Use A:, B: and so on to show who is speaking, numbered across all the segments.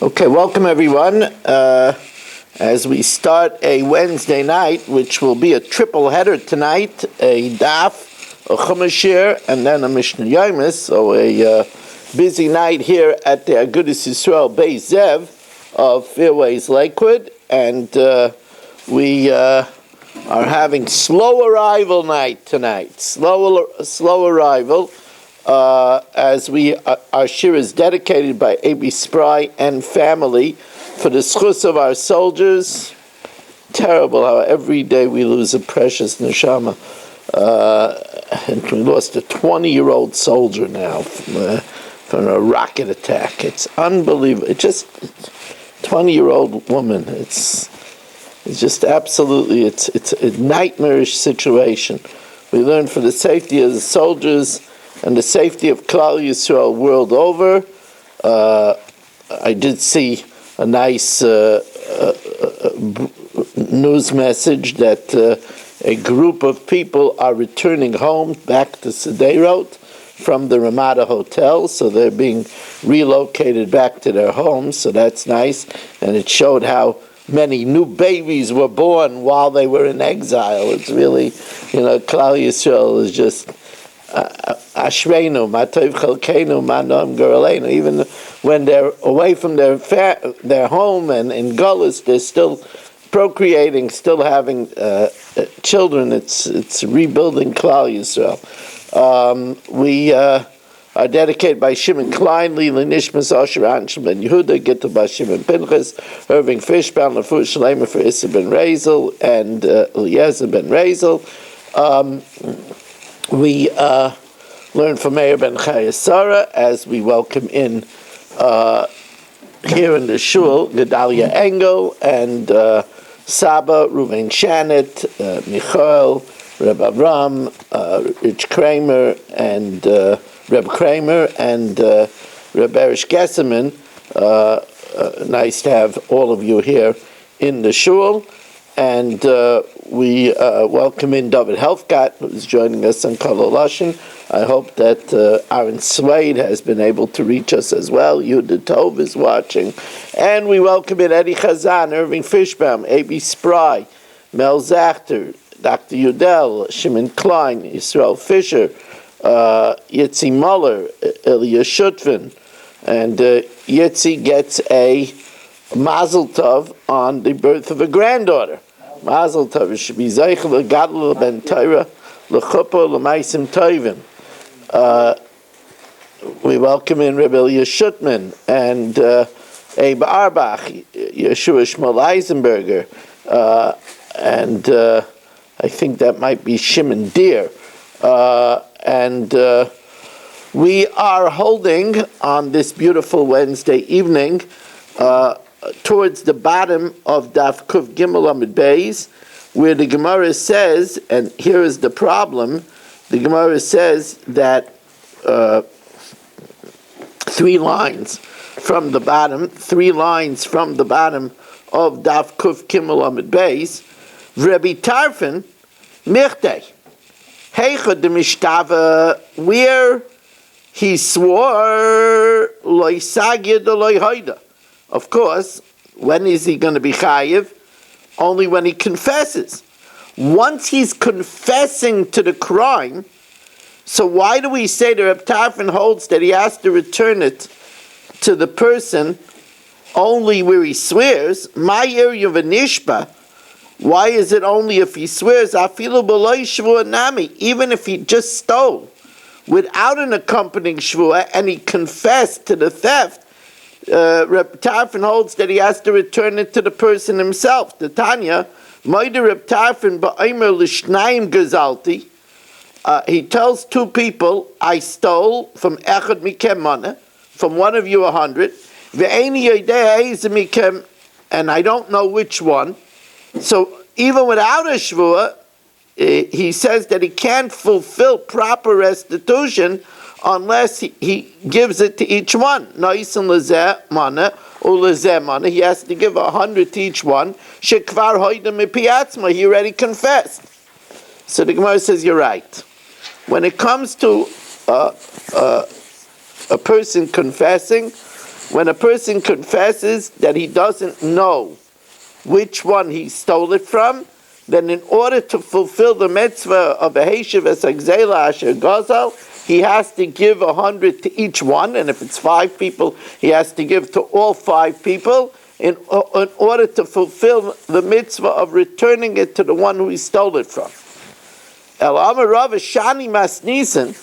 A: Okay, welcome everyone. As we start a Wednesday night, which will be a triple header tonight, a Daf, a Chumashir, and then a Mishnah Yomi. So a busy night here at the Agudas Yisrael Beis Zev of Fairways Lakewood, and we are having slow arrival night tonight. Slow arrival. As our shir is dedicated by A.B. Spry and family for the schus of our soldiers. Terrible how every day we lose a precious neshama. And we lost a 20-year-old soldier now from a rocket attack. It's unbelievable. It's just 20-year-old woman. It's just absolutely, it's a nightmarish situation. We learn for the safety of the soldiers and the safety of Klal Yisrael world over. I did see a nice news message that a group of people are returning home back to Sderot from the Ramada Hotel, so they're being relocated back to their homes, so that's nice. And it showed how many new babies were born while they were in exile. It's really, Klal Yisrael is just Ashreinu, Matov Chalkeinu, Manom Goraleinu. Even when they're away from their home and in Gullus, they're still procreating, still having children. It's rebuilding Klal Yisrael. We are dedicated by Shimon Klein, Lila Nishmas, Asher Anshel Ben Yehuda, Gittel by Shimon Pinchas, Irving Fishbaum, Lafut Shalema for Issa Ben Razel, and Eliezer Ben Razel. We learn from Meir Ben Chayasara as we welcome in here in the shul Gedalia Engel and Saba Ruven Shanet, Michael, Reb Avram, Rich Kramer, and Reb Kramer and Reb Erish Gesserman. Nice to have all of you here in the shul. And we welcome in David Helfgott, who's joining us on Kol Lashon. I hope that Aaron Slade has been able to reach us as well. Yudah Tov is watching. And we welcome in Eddie Chazan, Irving Fishbaum, A.B. Spry, Mel Zachter, Dr. Yudel, Shimon Klein, Yisrael Fisher, Yitzi Muller, Ilya Shutvin. And Yitzi gets a Mazel Tov on the birth of a granddaughter. Mazel Tov. It should be Zeichel Gadol Ben Torah L'Chuppah L'Maisim Tovim. We welcome in Rebbe Elia Shutman and Abe Arbach, Yeshua Shmuel Eisenberger, and I think that might be Shimon Deer. And we are holding on this beautiful Wednesday evening towards the bottom of Daf Kuf Gimel Amud Beis, where the Gemara says, and here is the problem, the Gemara says that 3 lines from the bottom of Daf Kuf Gimel Amud Beis, Rabbi Tarfon, Michtei, Heichad de Mishtava, where he swore, Loi Sagya de Loi Hoida. Of course, when is he going to be chayiv? Only when he confesses. Once he's confessing to the crime, so why do we say the Reb Tarfon holds that he has to return it to the person only where he swears? My area of a nishba. Why is it only if he swears? Afilu b'loy shvua nami. Even if he just stole without an accompanying shvua and he confessed to the theft, Reb Tarfon holds that he has to return it to the person himself. The Tanya, Moide Reb Tarfon ba'omer l'shnayim gazalti. He tells 2 people, I stole from echad mikem mana, from one of you 100. Ve'eni yodea eiz mikem, and I don't know which one. So even without a shvua, he says that he can't fulfill proper restitution unless he gives it to each one. Noisin lezeh mana or lezeh mana. He has to give 100 to each one. Shekvar hoida mipiatzma. He already confessed. So the Gemara says you're right. When it comes to a person confessing, when a person confesses that he doesn't know which one he stole it from, then in order to fulfill the mitzvah of a Heshiv Esagzela Asher Gazal, he has to give 100 to each one, and if it's 5 people, he has to give to all 5 people in order to fulfill the mitzvah of returning it to the one who he stole it from. El Amar Rav Shani Masnisen.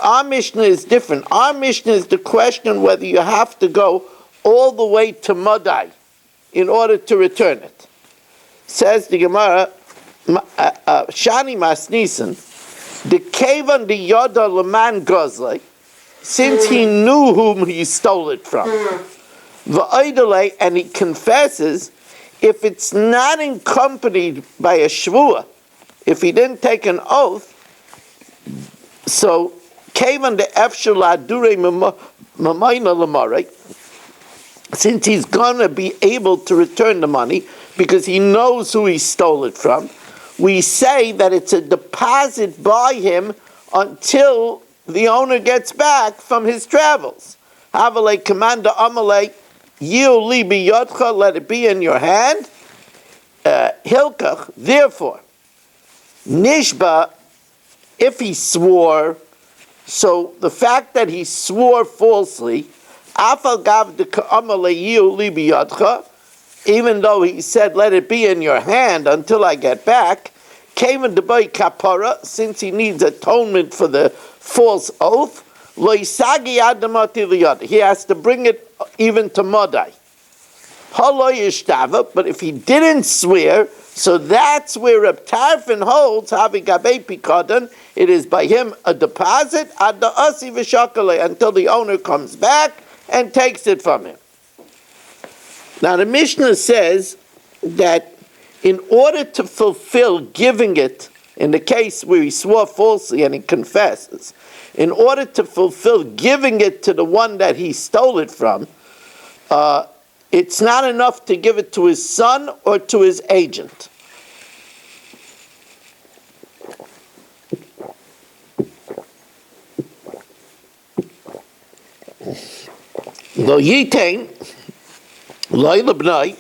A: Our Mishnah is different. Our Mishnah is the question whether you have to go all the way to Madai in order to return it. Says the Gemara, Shani Masnisen, the Kavan the Yoda Laman Gozlai, since he knew whom he stole it from, V'aydalei, and he confesses, if it's not accompanied by a shvuah, if he didn't take an oath, so Kavan the Efshala Dure Mamayna Lamare, since he's gonna be able to return the money because he knows who he stole it from, we say that it's a deposit by him until the owner gets back from his travels. Havalei Commander Amalei, Yili biyodcha, let it be in your hand. Hilkach, therefore, Nishba, if he swore, so the fact that he swore falsely, Afal gav de Amalei Yili biyodcha, even though he said, let it be in your hand until I get back, came in the bay kapara, since he needs atonement for the false oath, lo isagi adamati liyad, he has to bring it even to Madai. Halo yishtava, but if he didn't swear, so that's where Reb Tarfon holds, havi gabei pikadan, it is by him a deposit, ad da'asi v'shakale, until the owner comes back and takes it from him. Now the Mishnah says that in order to fulfill giving it, in the case where he swore falsely and he confesses, in order to fulfill giving it to the one that he stole it from, it's not enough to give it to his son or to his agent. Lo yitain, loy lebnai,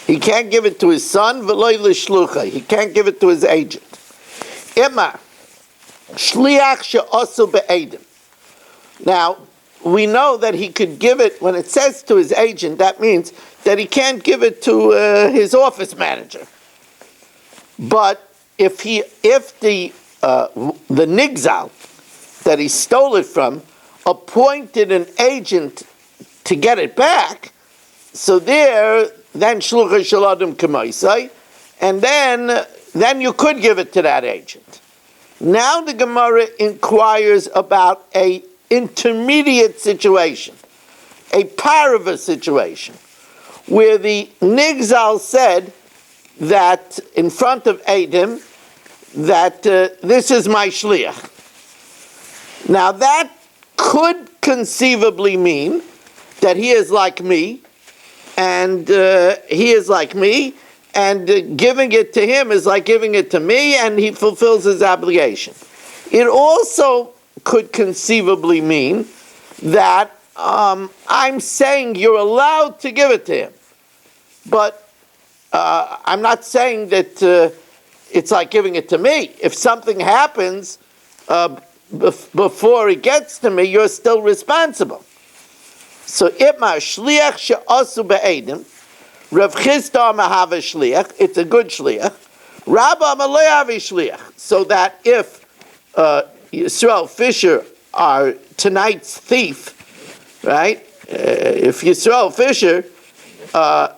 A: he can't give it to his son, v'loy l'shluchai, he can't give it to his agent. Ima, shliach she'osu be'edim. Now, we know that he could give it, when it says to his agent, that means that he can't give it to his office manager. But if the nigzal that he stole it from appointed an agent to get it back, so then shluchai shaladim k'maisai, and then you could give it to that agent. Now the Gemara inquires about a intermediate situation, a parava situation, where the nigzal said that in front of Adam that this is my shliach. Now that could conceivably mean that he is like me, and giving it to him is like giving it to me, and he fulfills his obligation. It also could conceivably mean that I'm saying you're allowed to give it to him, but I'm not saying that it's like giving it to me. If something happens before it gets to me, you're still responsible. So itma shliach she'asu be'edim, Rav Chisda mahava shliach, it's a good shliach. Rabba malay havi shliach, so that if Yisrael Fisher are tonight's thief, right? If Yisrael Fisher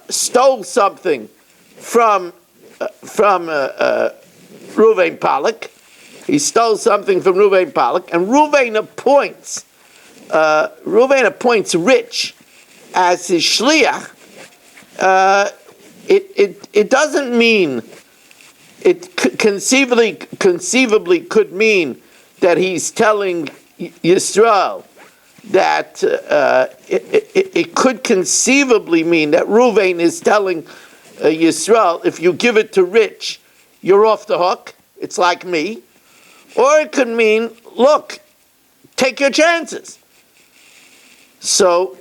A: stole something from Ruvain Pollock, he stole something from Ruvain Pollock, and Ruvain appoints Rich as his shliach. It doesn't mean, it conceivably could mean that he's telling Yisrael that it could conceivably mean that Ruvain is telling Yisrael, if you give it to Rich, you're off the hook, it's like me. Or it could mean, look, take your chances. So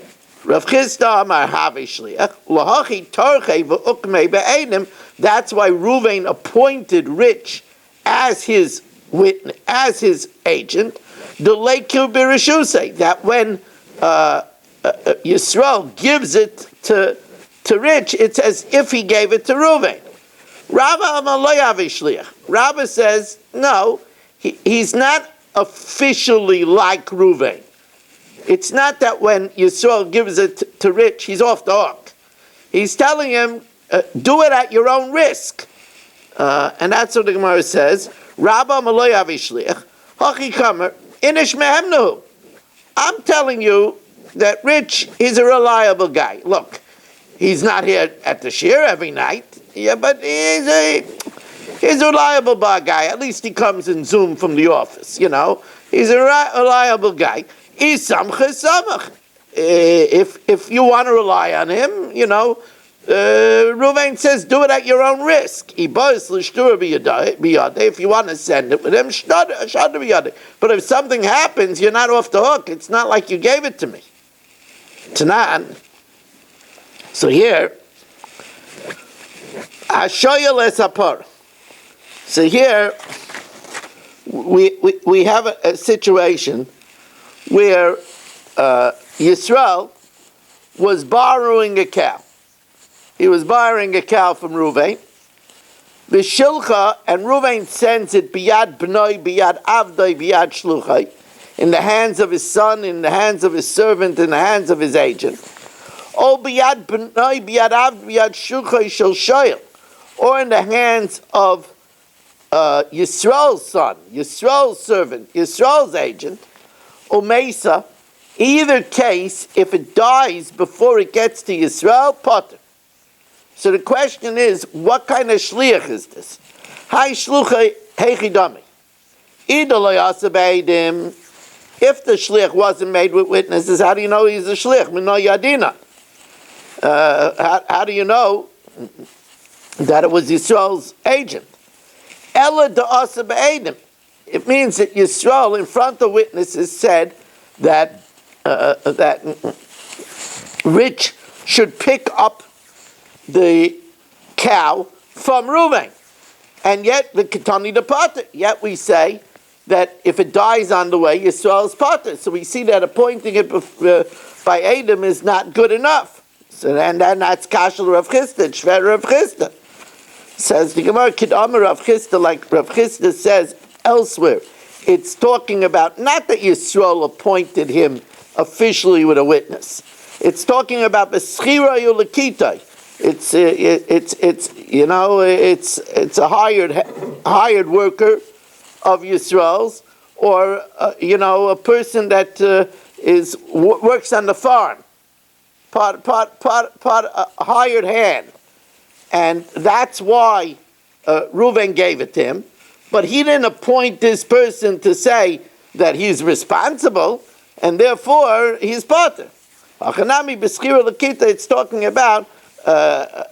A: Rav Chisda Amar Havi Shliach, Lahachi Tarche V'ukmei Be'edim. That's why Ruvain appointed Rich as his witness, as his agent. The Lekil Birishusei, that when Yisrael gives it to Rich, it's as if he gave it to Ruvain. Rabba Amar Lo Yavi Shliach. Rabba says, no, he's not officially like Ruvain. It's not that when Yisrael gives it to Rich, he's off the hook. He's telling him, do it at your own risk. And that's what the Gemara says. Rabba Maloy Avishliach, Hachi Kamer, Inish Mehemnu. I'm telling you that Rich is a reliable guy. Look, he's not here at the shir every night, but he's a reliable guy. At least he comes in Zoom from the office, He's a reliable guy. If you want to rely on him, Ruvain says, do it at your own risk. If you want to send it with him, but if something happens, you're not off the hook. It's not like you gave it to me. Tanan. So here, Ashoya lesapor. So here, we have a situation where Yisrael was borrowing a cow. He was borrowing a cow from Ruvain. V'shilcha, and Ruvain sends it biyad b'noi, biyad avdoi, biyad shluchai, in the hands of his son, in the hands of his servant, in the hands of his agent. O biyad b'noi, biyad avdoi, biyad shluchai shel shoyel, or in the hands of Yisrael's son, Yisrael's servant, Yisrael's agent, Umeisa. Either case, if it dies before it gets to Yisrael, potter. So the question is, what kind of shliach is this? Hai shluchai heichidami. If the shliach wasn't made with witnesses, how do you know he's a shliach? Mino yadina. How do you know that it was Yisrael's agent? Ela da'asa be'edim. It means that Yisrael, in front of witnesses, said that Rich should pick up the cow from Reuven, and yet the Ketani the potter. Yet we say that if it dies on the way, Yisrael's potter. So we see that appointing it by Adam is not good enough. So then that's Kashal Rav Chisda, Shver Rav Chisda. Says the Gemara, Kidamar Rav Chisda, like Rav Chisda says elsewhere. It's talking about not that Yisrael appointed him officially with a witness. It's talking about Beschira Yulikitai. It's a hired worker of Yisrael's, or a person that works on the farm, a hired hand, and that's why Reuven gave it to him. But he didn't appoint this person to say that he's responsible, and therefore he's potter. Achanami Beschira Lakita, it's talking about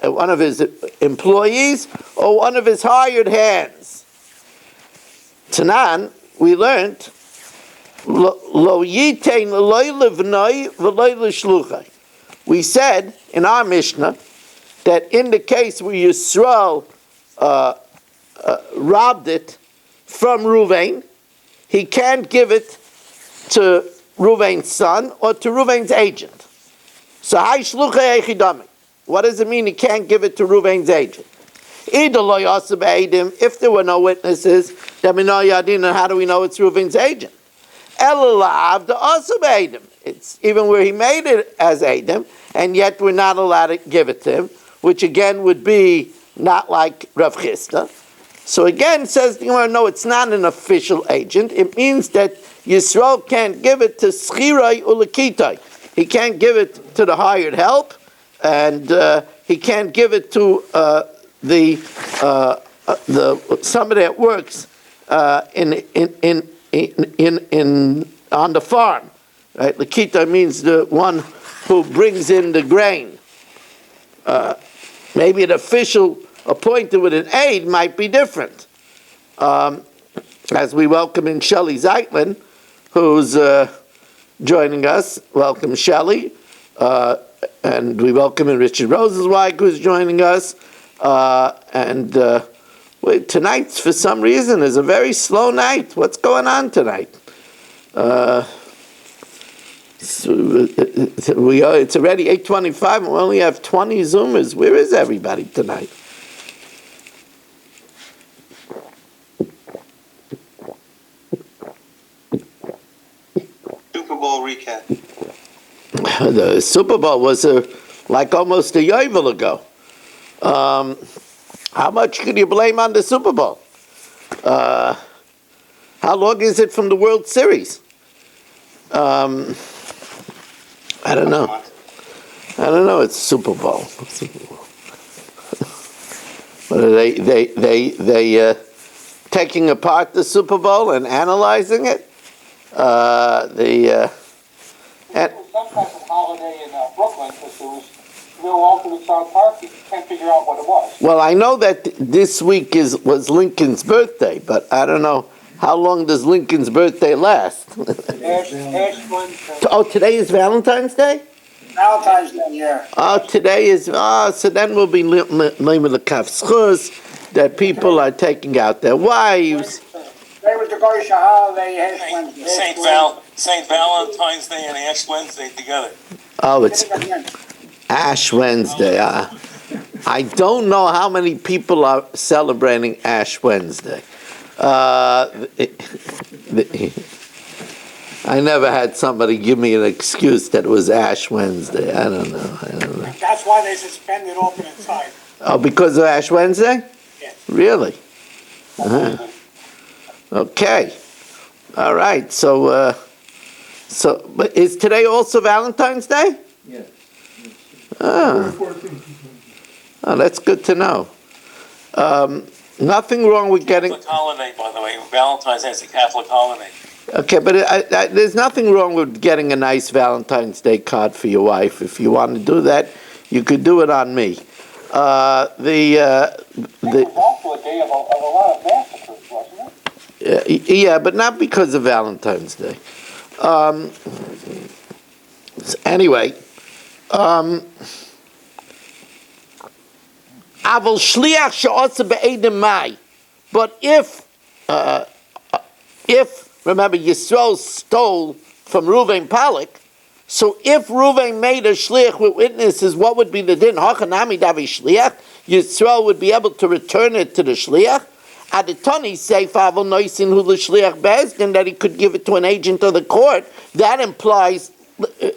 A: one of his employees or one of his hired hands. Tanan, we learned, Lo yitain loy levnoi v'loy l'shluchai. We said in our Mishnah that in the case where Yisrael robbed it from Ruvain, he can't give it to Ruvain's son or to Ruvain's agent. So, what does it mean he can't give it to Ruvain's agent? If there were no witnesses, then how do we know it's Ruvain's agent? It's even where he made it as Adam, and yet we're not allowed to give it to him, which again would be not like Rav Chisda. So again, says no, it's not an official agent. It means that Yisrael can't give it to Schirai Ulekitai. He can't give it to the hired help, and he can't give it to the somebody that works on the farm. Right? Lekita means the one who brings in the grain. Maybe an official appointed with an aide might be different. As we welcome in Shelley Zeitlin, who's joining us. Welcome, Shelley. And we welcome in Richard Rosenzweig, who's joining us. Tonight, for some reason, is a very slow night. What's going on tonight? It's already 8:25, and we only have 20 Zoomers. Where is everybody tonight?
B: Super Bowl recap.
A: The Super Bowl was like almost a yovel ago. How much could you blame on the Super Bowl? How long is it from the World Series? I don't know. It's Super Bowl. But are they taking apart the Super Bowl and analyzing it?
C: It was some type of holiday in Brooklyn because there was no alternate South Park. You can't figure out what it was.
A: Well, I know that this week was Lincoln's birthday, but I don't know how long does Lincoln's birthday last.
C: Ash Wednesday.
A: Oh, today is Valentine's Day?
C: Valentine's Day, yeah.
A: Oh, today is, so then we'll be naming the kafschus that people are taking out their wives.
C: They was the Goyish holiday, Ash Wednesday.
B: Saint Valentine's Day and Ash Wednesday together.
A: Oh, it's Ash Wednesday. I don't know how many people are celebrating Ash Wednesday. I never had somebody give me an excuse that it was Ash Wednesday. I don't know.
C: That's why they suspended alternate side.
A: Oh, because of Ash Wednesday?
C: Yes.
A: Really? Uh-huh. Okay. All right. So, but is today also Valentine's Day?
D: Yes.
A: Oh, that's good to know. Nothing wrong with getting.
B: Catholic holiday, by the way. Valentine's Day is a Catholic holiday.
A: Okay, but there's nothing wrong with getting a nice Valentine's Day card for your wife. If you want to do that, you could do it on me.
C: It was also a day of a lot of massacres, wasn't it?
A: Yeah, but not because of Valentine's Day. Anyway, Aval shliach she'asa be'edim mai. But if remember Yisrael stole from Reuven Palak, so if Reuven made a shliach with witnesses, what would be the din? Hachanami davi shliach. Yisrael would be able to return it to the shliach. Aditoni say Favel Noisin who the shliach bezdin that he could give it to an agent of the court. That implies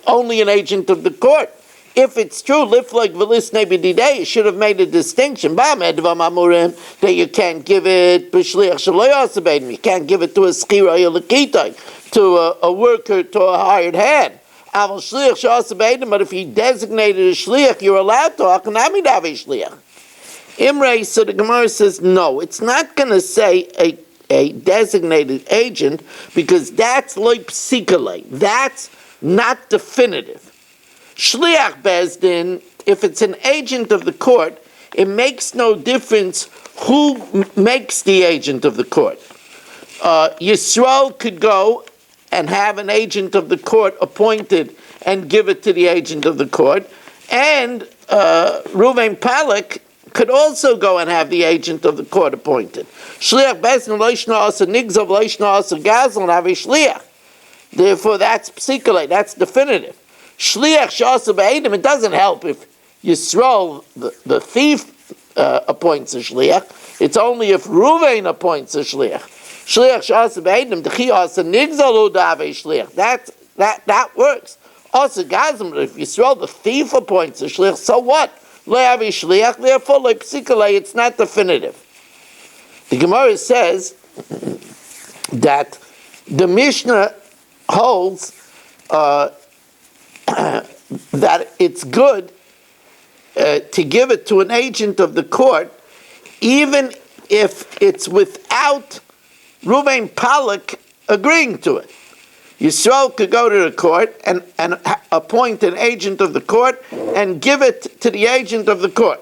A: only an agent of the court. If it's true, liflik v'lis nebedidei, you should have made a distinction. That you can't give it b'shliach shaloyasabedim. You can't give it to a schira yalakitai, to a worker, to a hired hand. Aval shliach shalayasabedim. But if he designated a shliach, you're allowed to. Hakanami davi shliach. Imre, so the Gemara says no. It's not going to say a designated agent because that's like psikale. That's not definitive. Shliach Bezdin, if it's an agent of the court, it makes no difference who makes the agent of the court. Yisrael could go and have an agent of the court appointed and give it to the agent of the court, and Reuven Palak could also go and have the agent of the court appointed. Shliach Bezdin loishna asa nigzav loishna asa gazlan avi shliach. Therefore, that's psikale. That's definitive. Shliach shasa be'edim, it doesn't help if Yisrael, the thief, appoints a shliach. It's only if Reuven appoints a shliach. Shliach shasa be'edim, d'chi asa nigzalu da'avei shliach. That works. Also, gazim, if Yisrael, the thief, appoints a shliach, so what? Le'avei shliach, therefore, like psikale, it's not definitive. The Gemara says that the Mishnah holds that it's good to give it to an agent of the court, even if it's without Reuven Palak agreeing to it. Yisrael could go to the court and appoint an agent of the court and give it to the agent of the court.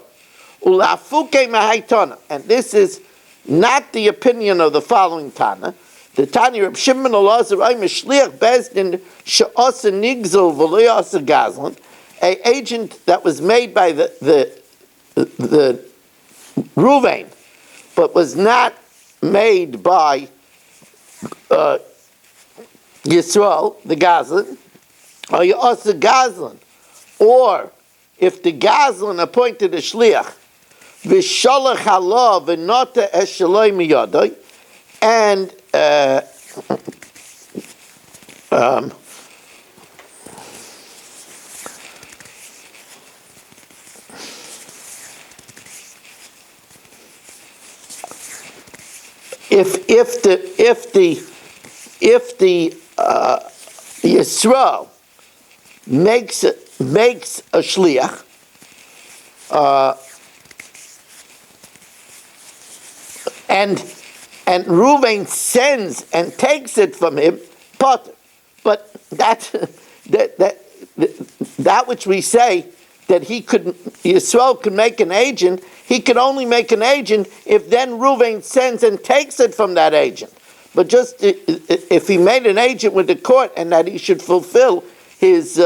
A: And this is not the opinion of the following Tana. The Tanya Reb Shimon Elazar Shliach Bezdin she'asa nigzel v'lo yasa gazlan. a agent that was made by the Ruvain, but was not made by Yisrael, the Gazlan, or you also Gazlan, or if the Gazlan appointed a shliach, v'shalach halav v'nota esheloi miyadoi, and if the Yisrael makes a shliach, and Reuven sends and takes it from him, but that which we say that Yisrael could make an agent, he could only make an agent if then Reuven sends and takes it from that agent. But just if he made an agent with the court and that he should fulfill his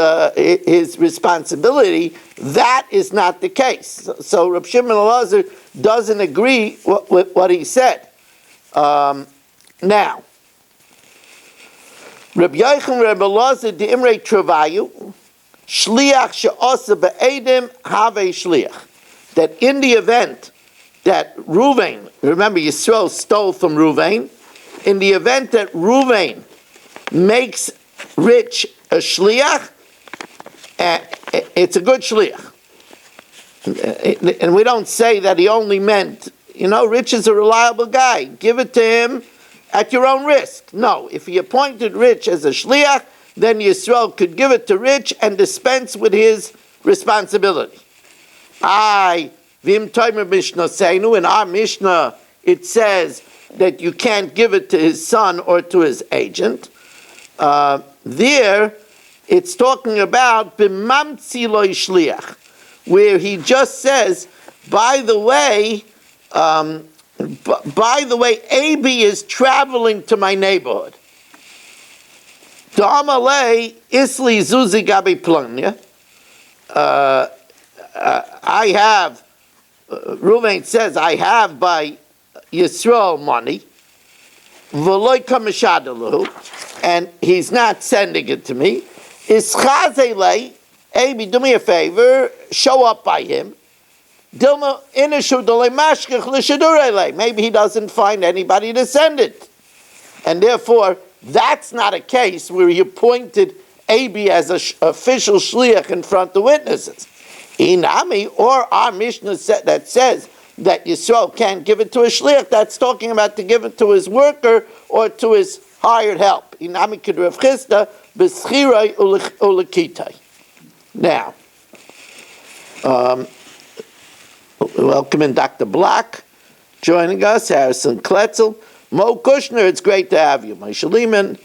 A: responsibility, that is not the case. So Reb Shimon Elazar doesn't agree with what he said. Now, Reb Yochanan Reb Elazar de Imrei Travayu, Shliach she'osa be'edim have shliach. That in the event that Reuven, remember Yisrael stole from Reuven, in the event that Reuven makes rich a shliach, it's a good shliach. And we don't say that he only meant, Rich is a reliable guy. Give it to him at your own risk. No, if he appointed Rich as a shliach, then Yisrael could give it to Rich and dispense with his responsibility. Vim Toimer Mishnah Seinu, in our Mishnah, it says that you can't give it to his son or to his agent. There, it's talking about B'mamtzi lo shliach, where he just says, by the way, Abi is traveling to my neighborhood. Da'amalei isli zuzi gabi planya. I have, Reuven says, I have by Yisrael money, v'loi kameshadalahu, and he's not sending it to me. Ischazelei, Abi, do me a favor, show up by him. Dilma inishu dolei mashkech l'shadurelei. Maybe he doesn't find anybody to send it, and therefore that's not a case where he appointed Abi as an official shliach in front of witnesses. Inami, or our Mishnah that says that Yisrael can't give it to a shliach, that's talking about to give it to his worker or to his hired help. Inami k'Rav Chisda b'schirai ulekitai. Now, welcoming Dr. Block, joining us, Harrison Kletzel, Mo Kushner, it's great to have you. Moshe Lehman.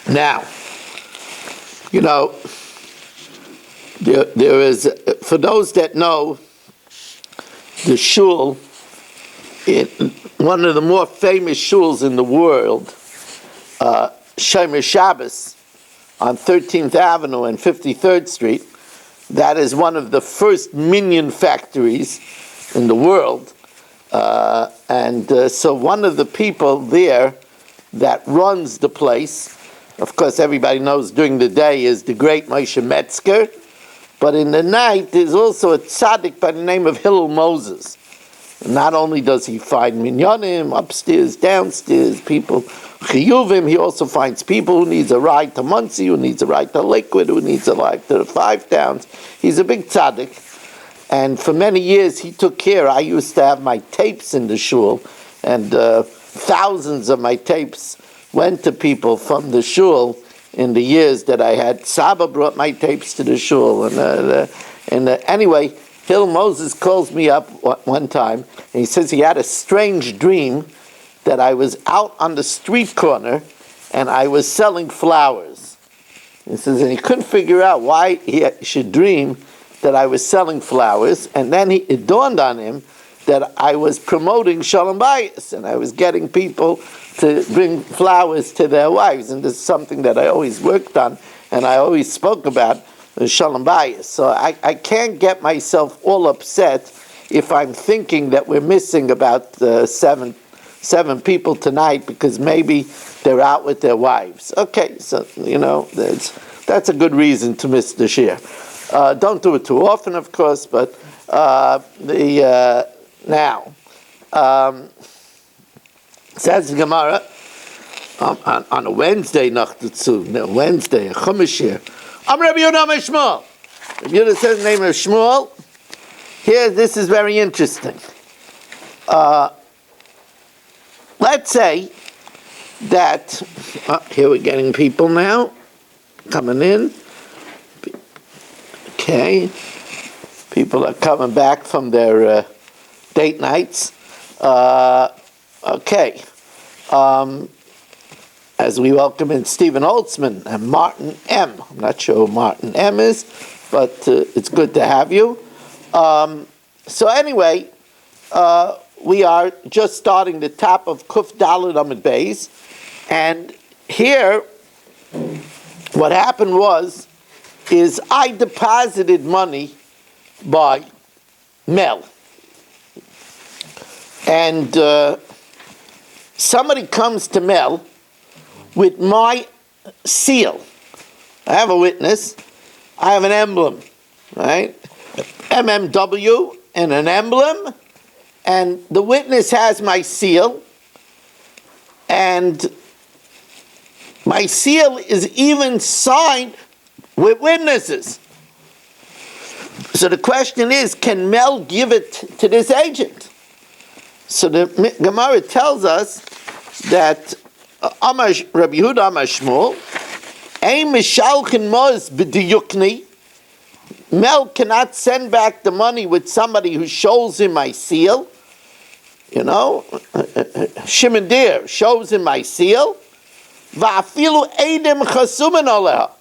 A: Now, there is, for those that know, the shul, one of the more famous shuls in the world, Shomer Shabbos, on 13th Avenue and 53rd Street, that is one of the first minion factories in the world. So one of the people there that runs the place, of course everybody knows during the day, is the great Moshe Metzger, but in the night there's also a tzaddik by the name of Hillel Moses. Not only does he find minyanim upstairs, downstairs, people chiyuvim, he also finds people who needs a ride to Muncie, who needs a ride to Lakewood, who needs a ride to the Five Towns. He's a big tzaddik, and for many years he took care. I used to have my tapes in the shul, and thousands of my tapes went to people from the shul in the years that I had. Saba brought my tapes to the shul, and anyway, Hill Moses calls me up one time, and he says he had a strange dream that I was out on the street corner and I was selling flowers. He says, and he couldn't figure out why he should dream that I was selling flowers, and then it dawned on him that I was promoting Shalom Bayis, and I was getting people to bring flowers to their wives, and this is something that I always worked on, and I always spoke about, Shalom Bayis. So I can't get myself all upset if I'm thinking that we're missing about seven people tonight because maybe they're out with their wives. Okay, so, that's a good reason to miss the shir. Don't do it too often, of course, but now, says the Gemara, on a Wednesday, Wednesday, a Chumash here. I'm Rabbi Yehuda Shmuel. Rabbi Yehuda says the name of Shmuel. Here, this is very interesting. Let's say that, here we're getting people now, coming in. Okay. People are coming back from their date nights. Okay. As we welcome in Stephen Holtzman and Martin M. I'm not sure who Martin M is, but it's good to have you. So anyway, we are just starting the top of Kuf Daled Amud Beis, and here, what happened is I deposited money by Mel, and somebody comes to Mel with my seal. I have a witness. I have an emblem, right? MMW and an emblem, and the witness has my seal, and my seal is even signed with witnesses. So the question is, can Mel give it to this agent? So the Gemara tells us that Rabbi Yehuda Amar Shmuel, Ein mishalchin moz b'diyukni. Mel cannot send back the money with somebody who shows him my seal. Shimon Deer shows him my seal. Va'afilu eidim chasumen aleha.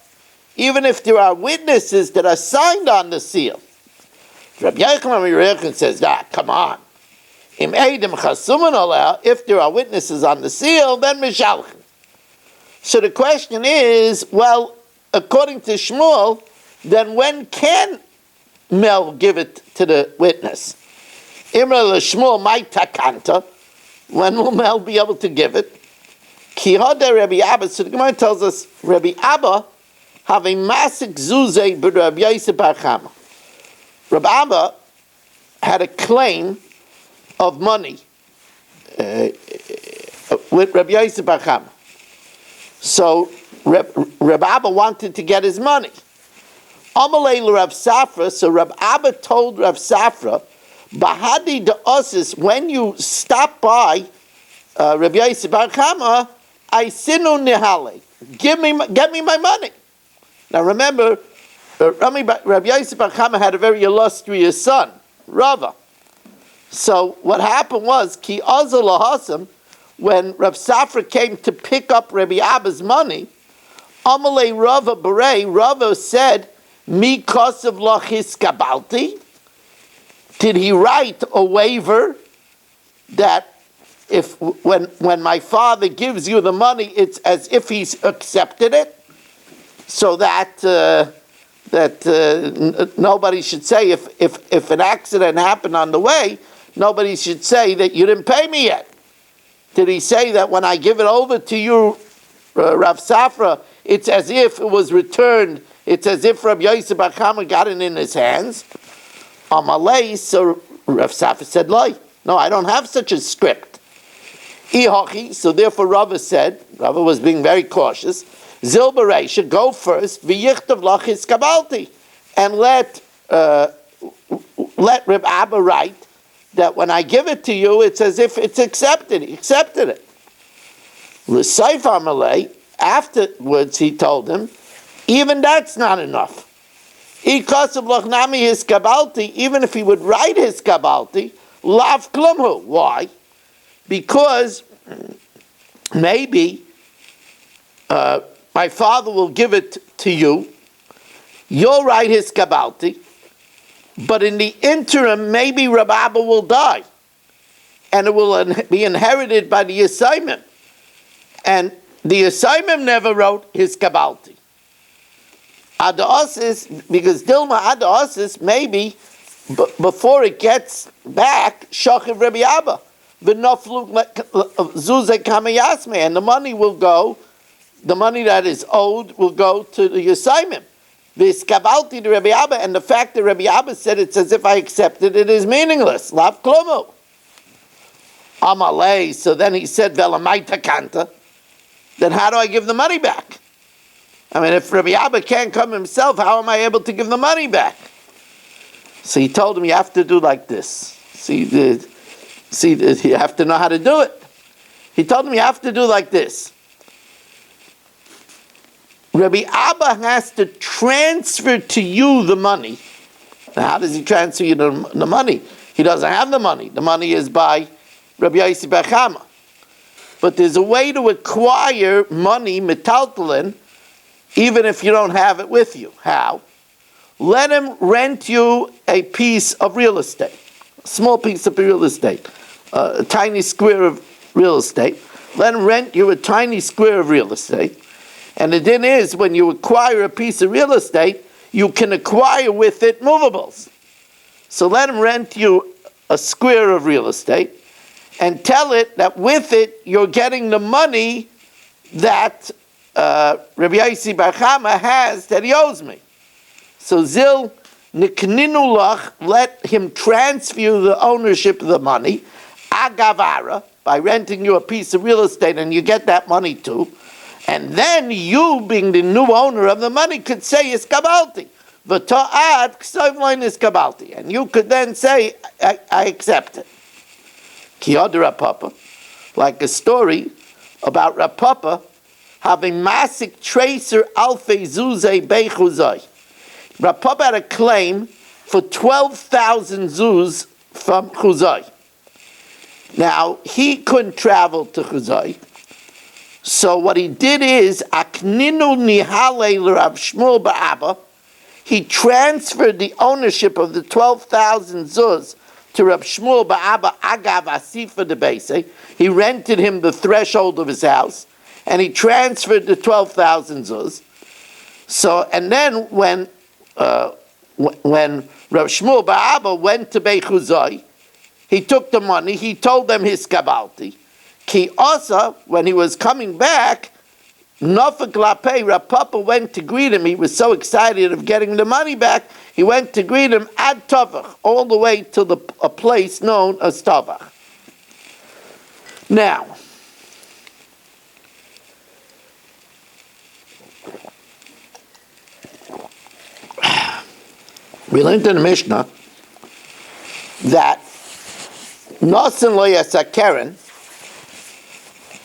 A: Even if there are witnesses that are signed on the seal. Rabbi Yochanan says, come on. Im eidim chasumen aleha. If there are witnesses on the seal, then mishalchin. So the question is, well, according to Shmuel, then when can Mel give it to the witness? Imra l'Shmuel my takanta. When will Mel be able to give it? Ki hada Rabbi Abba. So the Gemara tells us Rabbi Abba have a masik zuzeh b'Rabbi Yosef Bar Chama. Rabbi Abba had a claim of money with Rabbi Yosef Bar Chama. So Rabbi Abba wanted to get his money. Amalei l'Rav Safra. So Rabbi Abba told Rav Safra, Bahadi de Osis, when you stop by Rabbi Yosef Bar Chama, I sinu nihale. Get me my money. Now remember, Rabbi Yosef Bar Chama had a very illustrious son, Rava. So what happened was, Ki Azal Lahasam, when Rav Safra came to pick up Rabbi Abba's money, Amalei Rava Berei, Rava said, Mi kosav lachis kabalti. Did he write a waiver that if when my father gives you the money, it's as if he's accepted it, so that nobody should say if an accident happened on the way, nobody should say that you didn't pay me yet. Did he say that when I give it over to you, Rav Safra, it's as if it was returned? It's as if Rabbi Yosef Bar Chama got it in his hands. Amalei, so Rav Safra said, no, I don't have such a script. Ihochi, so therefore Rava said, Rava was being very cautious, Zil Bereisha, go first, v'yichtav lachis kabalti, and let Reb Abba write that when I give it to you, it's as if it's accepted. He accepted it. L'saif Amalei, afterwards he told him, even that's not enough. Even if he would write his kabalti, lav klumhu. Why? Because maybe my father will give it to you. You'll write his kabalti, but in the interim, maybe Rabbi Abba will die. and it will be inherited by the Yisayimim. And the Yisayimim never wrote his Kabbalti. Adaosis, because Dilma Adaosis, maybe before it gets back, Shachiv Rabbi Abba, V'noflu Zuzay Kamayasme, and the money that is owed will go to the Yisayimim. This Kabbalti to Rabbi Abba, and the fact that Rabbi Abba said it's as if I accepted it is meaningless. Lav Klomu. Amalei, so then he said, Velamaita Kanta, then how do I give the money back? I mean, if Rabbi Abba can't come himself, how am I able to give the money back? So he told him, you have to do like this. You have to know how to do it. He told him, you have to do like this. Rabbi Abba has to transfer to you the money. Now, how does he transfer you the money? He doesn't have the money. The money is by Rabbi Yossi Bava Kama. But there's a way to acquire money, metaltalin, even if you don't have it with you. How? Let him rent you a piece of real estate, a small piece of real estate, a tiny square of real estate. Let him rent you a tiny square of real estate. And the din is, when you acquire a piece of real estate, you can acquire with it movables. So let him rent you a square of real estate and tell it that with it, you're getting the money that Rabbi Yossi Bava Kama has that he owes me. So Zil Nikninu Lach, let him transfer you the ownership of the money, Agavara, by renting you a piece of real estate and you get that money too. And then you, being the new owner of the money, could say, it's Kabbalti. V'to'ad ksovloin is Kabbalti. And you could then say, I accept it. Kiyod Rav Papa, like a story about Rav Papa having masik tracer alfei zuzei beichuzai. Rav Papa had a claim for 12,000 zuz from Chuzai. Now, he couldn't travel to Chuzai. So what he did is, Akninu Nihale Rav Shmuel Ba'aba, he transferred the ownership of the 12,000 zuz to Rav Shmuel Ba'aba Agav Asifa de Beise. He rented him the threshold of his house, and he transferred the 12,000 zuz. So, and then when Rav Shmuel Ba'aba went to Beichuzai, he took the money, he told them his Kabbalti. Ki Asa, when he was coming back, Nofak Lapei, Rav Papa went to greet him. He was so excited of getting the money back, he went to greet him at Tavach, all the way to a place known as Tavach. Now, we learned in the Mishnah that Nosen lo yasa keren,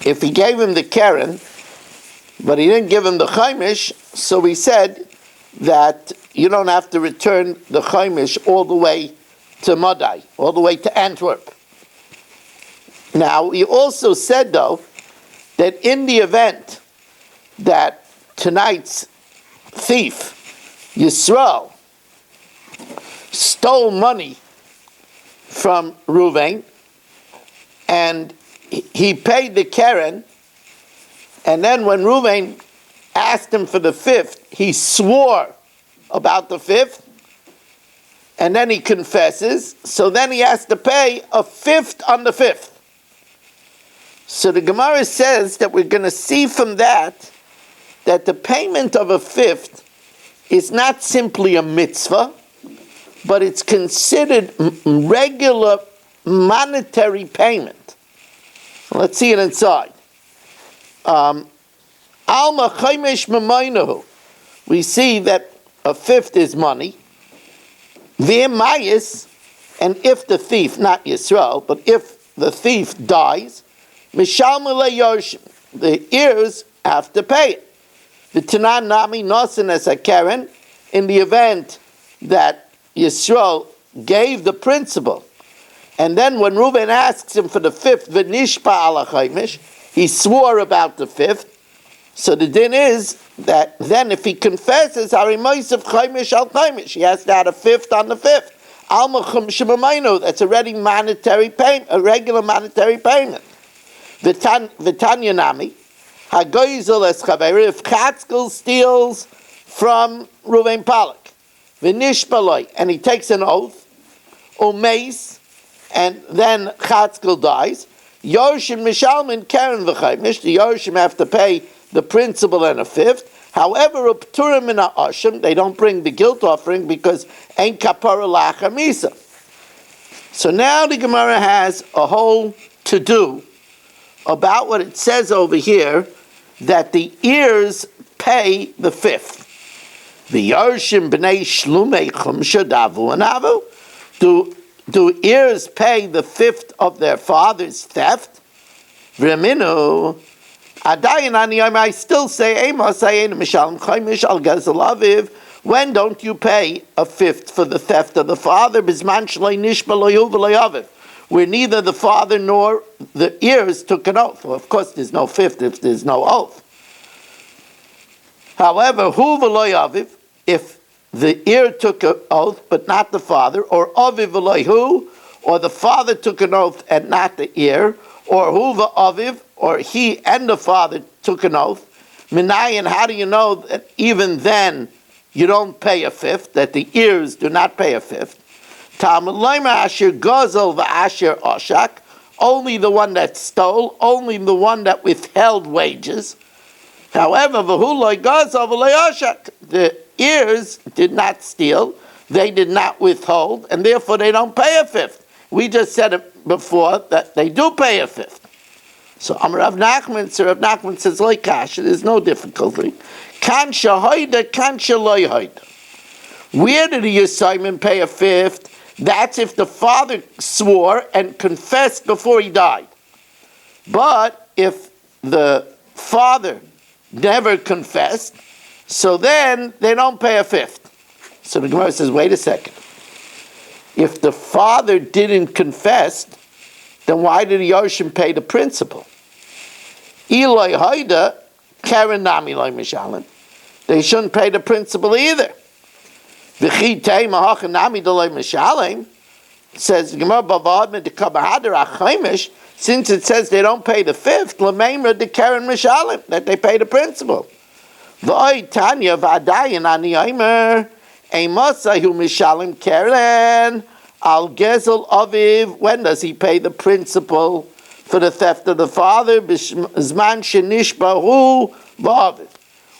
A: if he gave him the keren, but he didn't give him the chaimish, so he said that you don't have to return the chaimish all the way to Madai, all the way to Antwerp. Now, he also said, though, that in the event that tonight's thief, Yisrael, stole money from Reuven, and he paid the keren, and then when Reuven asked him for the fifth, he swore about the fifth, and then he confesses, so then he has to pay a fifth on the fifth. So the Gemara says that we're going to see from that the payment of a fifth is not simply a mitzvah, but it's considered regular monetary payment. Let's see it inside. Alma chaimesh memainahu. We see that a fifth is money. V'emayis, and if the thief, not Yisrael, but if the thief dies, mishalmele yorshim, the heirs have to pay it. The Tanan Nami Nosen as a Karen, in the event that Yisrael gave the principal, and then when Reuben asks him for the fifth, v'nishpa ala chaimish, he swore about the fifth. So the din is that then if he confesses, harimois of chaimish al chaimish, he has to add a fifth on the fifth. Almachum Shemamayno, that's already monetary payment, a regular monetary payment. V'tanya nami, hagoyzel es chaver, if Chatzkel steals from Ruvain Palak, v'nishbaloi, and he takes an oath, umeis, and then Chatzkel dies, Yoshim Mishalmin Karen v'chaymish, the Yoshim have to pay the principal and a fifth. However, upturim in ha'ashim, they don't bring the guilt offering because ain't kapara lachar misa. So now the Gemara has a whole to-do about what it says over here, that the heirs pay the fifth. The Yoshim b'nei shlumei chumsha davu and avu. Do heirs pay the fifth of their father's theft? V'reminu, adayin ani yom, I still say, Amos ayin mishalem chaymish al gezel aviv. When don't you pay a fifth for the theft of the father? Bisman shloi nishba lo yuv lo yaviv, where neither the father nor the heirs took an oath. Well, of course, there's no fifth if there's no oath. However, hu v'lo yaviv, if the heir took an oath but not the father, or aviv v'lo hu, or the father took an oath and not the heir, or hu v'aviv, or he and the father took an oath, minayin, how do you know that even then you don't pay a fifth, that the heirs do not pay a fifth? Talmud loyma asher gozel v'asher oshak, only the one that stole, only the one that withheld wages. However, v'hu loy gozel v'loy oshak, the heirs did not steal, they did not withhold, and therefore they don't pay a fifth. We just said it before that they do pay a fifth. So Rav Nachman says, like Kash, there's no difficulty. Kan shahoida, kan shaloi hoida. Where did the Yisayim pay a fifth? That's if the father swore and confessed before he died. But if the father never confessed, so then they don't pay a fifth. So the Gemara says, wait a second. If the father didn't confess, then why did the Yoshim pay the principal? Eloi Haida, Karen Nami Loi Mishalim. They shouldn't pay the principal either. V'chi Teima Hachan Nami Deloi Mishalim, says Gemara Bavad de Kabahadar Achaymish, since it says they don't pay the fifth, Lamemra de Karen Mishalim, that they pay the principal. V'oi Tanya V'adayin Ani Aimer, Eimasahu Mishalim Karen, Al Gezel Aviv, when does he pay the principal for the theft of the father? Zman Shenishbahu V'aviv,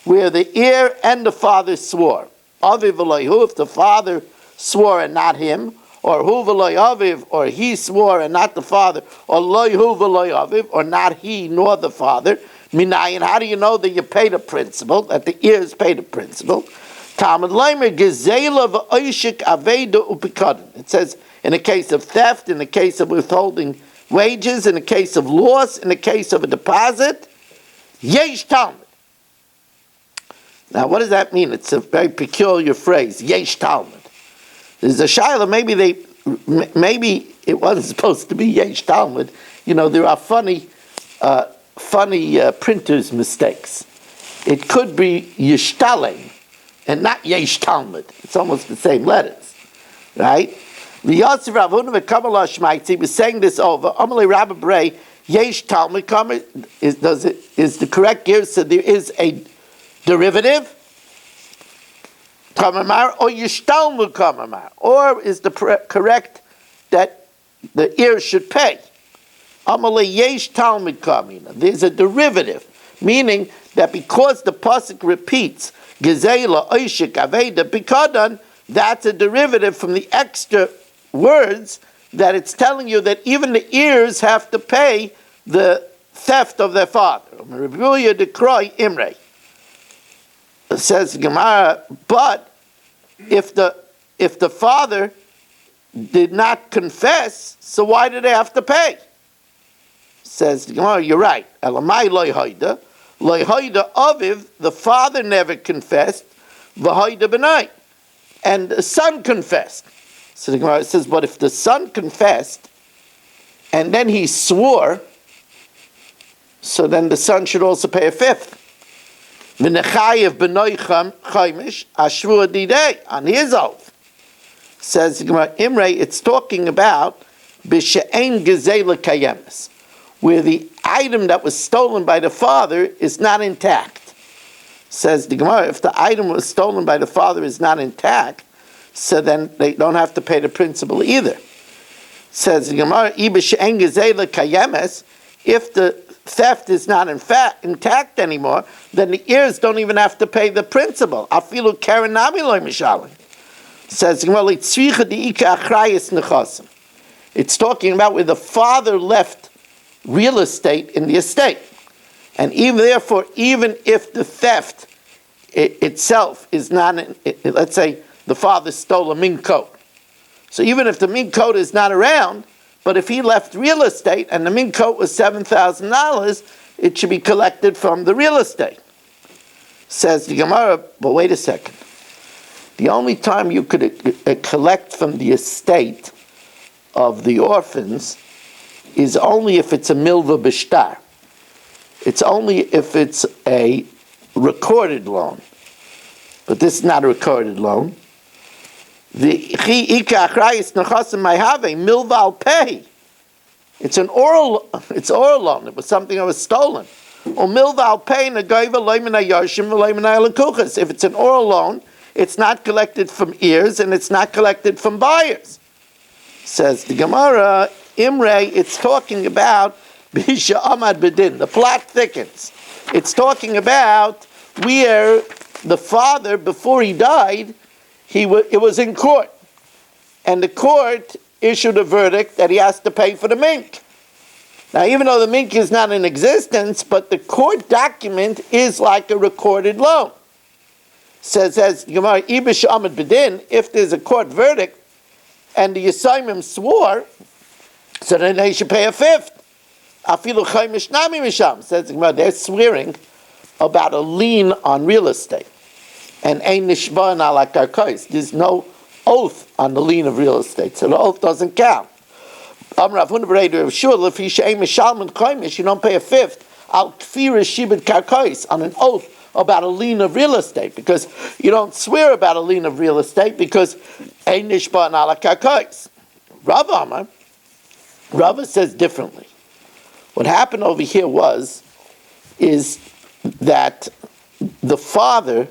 A: where the heir and the father swore. Aviv v'loyhu, if the father swore and not him, or hu v'loy aviv, or he swore and not the father, or loyhu v'loy aviv, or not he nor the father. Minayin, how do you know that you pay the principal, that the heirs pay the principal? Talmud Leimer gezela v'oishik aveda upikadin. It says in the case of theft, in the case of withholding wages, in the case of loss, in the case of a deposit, yesh talmud. Now, what does that mean? It's a very peculiar phrase, yesh talmud. There's a shaila, maybe it wasn't supposed to be yesh talmud. You know, there are funny printer's mistakes. It could be yishtalem and not yesh talmud. It's almost the same letters, right? He was saying this over. Amalei Rabbi Bray, yesh talmud is the correct gear, so there is a derivative, kamamar, or yishtalmu kamamar, or is the correct that the heir should pay? Amalei yesh talmud kamina. There's a derivative, meaning that because the pasuk repeats gezela oishik aveda bikadan, that's a derivative from the extra words that it's telling you that even the heirs have to pay the theft of their father. Says Gemara, but if the father did not confess, so why did they have to pay? Says Gemara, you're right. Elamai loy hoida aviv, the father never confessed, v'hoida b'nai, and the son confessed. So the Gemara says, but if the son confessed and then he swore, so then the son should also pay a fifth. On his oath. Says the Gemara, Imre, it's talking about b'she'en gezela kayemes, where the item that was stolen by the father is not intact. Says the Gemara, if the item was stolen by the father is not intact, so then they don't have to pay the principal either. Says the Gemara, b'she'en gezela kayemes, if the theft is not in fact intact anymore, then the heirs don't even have to pay the principal. Afilu keren nami lo mishalim. Says it's talking about where the father left real estate in the estate, and even therefore, even if the theft itself is not, let's say the father stole a mink coat, so even if the mink coat is not around, but if he left real estate and the mink coat was $7,000, it should be collected from the real estate. Says the Gemara, but wait a second. The only time you could collect from the estate of the orphans is only if it's a milva b'shtar. It's only if it's a recorded loan. But this is not a recorded loan. It's an oral loan. It was something that was stolen. If it's an oral loan, it's not collected from heirs and it's not collected from buyers. Says the Gemara, Imre, it's talking about Bisha Amad Bedin. The plot thickens. It's talking about where the father, before he died, it was in court. And the court issued a verdict that he has to pay for the mink. Now, even though the mink is not in existence, but the court document is like a recorded loan. Says Gemara, Ibish Amad Bedin, if there's a court verdict and the Yisayimim swore, so then they should pay a fifth. Afilu Chaimish Nami Misham, says Gemara, they're swearing about a lien on real estate. And Ein Nishba and Ala Karkais, there's no oath on the lien of real estate, so the oath doesn't count. Amrav Hunabredu of Shul, if you don't pay a fifth, Al Kfira Shibid Karkais, on an oath about a lien of real estate, because you don't swear about a lien of real estate because Ein Nishba and Ala Karkais. Rava says differently. What happened over here is that the father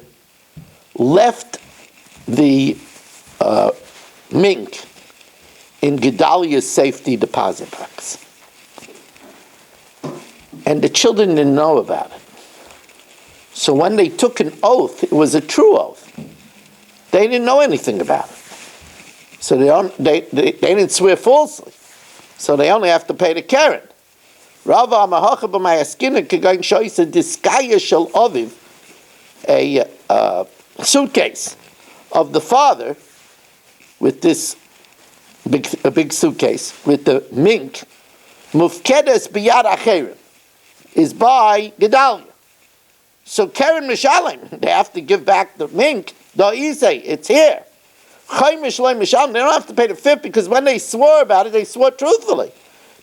A: left the mink in Gedaliah's safety deposit box. And the children didn't know about it. So when they took an oath, it was a true oath. They didn't know anything about it. So they didn't swear falsely. So they only have to pay the keren. Rava Amahacha b'mayaskina k'gain shoysa diskaya shel oviv, a suitcase of the father with this big suitcase with the mink, mufkedes biyad acherim, is by Gedalia. So keren mishalim, they have to give back the mink. Da'isei, it's here. Chaimish loy mishalim, they don't have to pay the fifth because when they swore about it, they swore truthfully.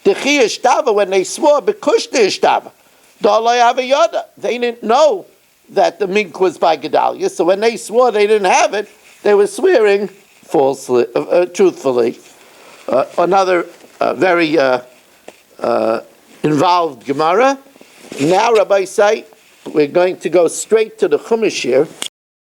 A: Dechi ishtava, when they swore, bekush de ishtava. Da'alay avayada, they didn't know that the mink was by Gedalia, so when they swore they didn't have it, they were swearing falsely, truthfully. Another very involved Gemara. Now, Rabbi say, we're going to go straight to the Chumash here.